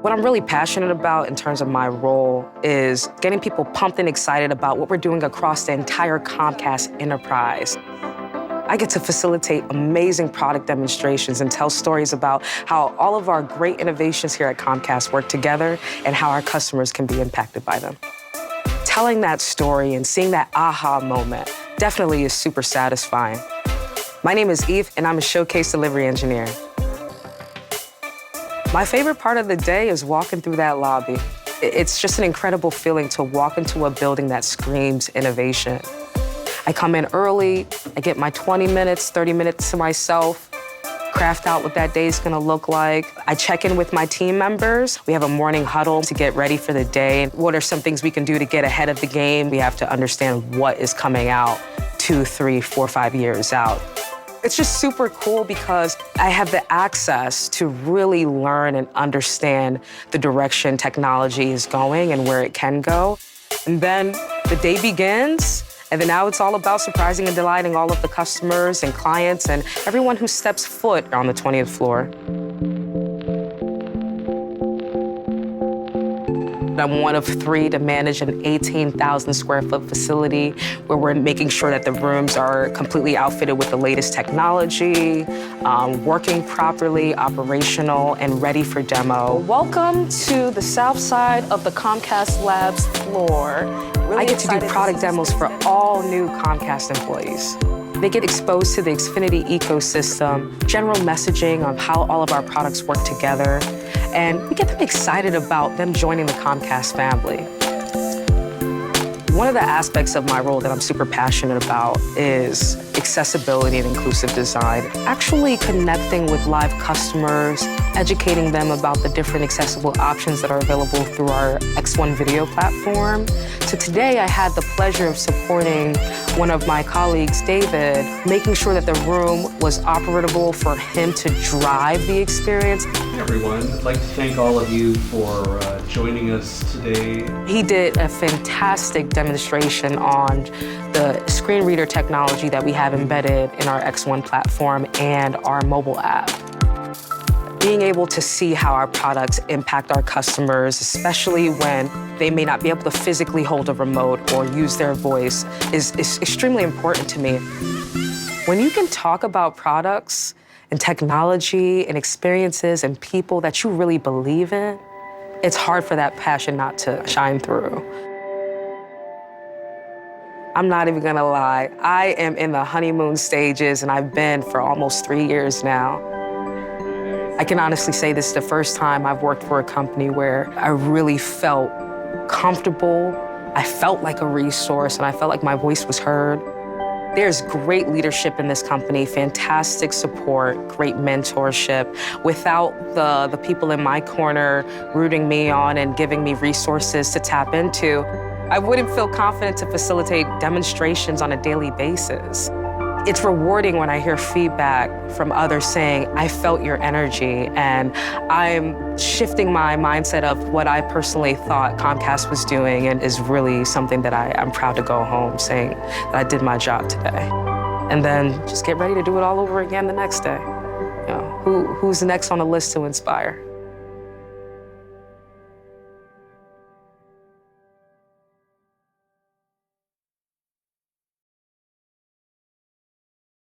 What I'm really passionate about in terms of my role is getting people pumped and excited about what we're doing across the entire Comcast enterprise. I get to facilitate amazing product demonstrations and tell stories about how all of our great innovations here at Comcast work together and how our customers can be impacted by them. Telling that story and seeing that aha moment definitely is super satisfying. My name is Eve, and I'm a showcase delivery engineer. My favorite part of the day is walking through that lobby. It's just an incredible feeling to walk into a building that screams innovation. I come in early, I get my 20 minutes, 30 minutes to myself, craft out what that day's gonna look like. I check in with my team members. We have a morning huddle to get ready for the day. What are some things we can do to get ahead of the game? We have to understand what is coming out 2, 3, 4, 5 years out. It's just super cool because I have the access to really learn and understand the direction technology is going and where it can go. And then the day begins, and then now it's all about surprising and delighting all of the customers and clients and everyone who steps foot on the 20th floor. I'm one of 3 to manage an 18,000 square foot facility where we're making sure that the rooms are completely outfitted with the latest technology, working properly, operational, and ready for demo. Welcome to the south side of the Comcast Labs floor. I get to do product demos for all new Comcast employees. They get exposed to the Xfinity ecosystem, general messaging on how all of our products work together, and we get them excited about them joining the Comcast family. One of the aspects of my role that I'm super passionate about is accessibility and inclusive design. Actually connecting with live customers, educating them about the different accessible options that are available through our X1 video platform. So today I had the pleasure of supporting one of my colleagues, David, making sure that the room was operable for him to drive the experience. Hey everyone, I'd like to thank all of you for joining us today. He did a fantastic demonstration on the screen reader technology that we have embedded in our X1 platform and our mobile app. Being able to see how our products impact our customers, especially when they may not be able to physically hold a remote or use their voice, is extremely important to me. When you can talk about products and technology and experiences and people that you really believe in, it's hard for that passion not to shine through. I'm not even gonna lie, I am in the honeymoon stages, and I've been for almost 3 years now. I can honestly say this is the first time I've worked for a company where I really felt comfortable, I felt like a resource, and I felt like my voice was heard. There's great leadership in this company, fantastic support, great mentorship. Without the people in my corner rooting me on and giving me resources to tap into, I wouldn't feel confident to facilitate demonstrations on a daily basis. It's rewarding when I hear feedback from others saying, I felt your energy, and I'm shifting my mindset of what I personally thought Comcast was doing, and is really something that I'm proud to go home saying that I did my job today. And then just get ready to do it all over again the next day. You know, who's next on the list to inspire?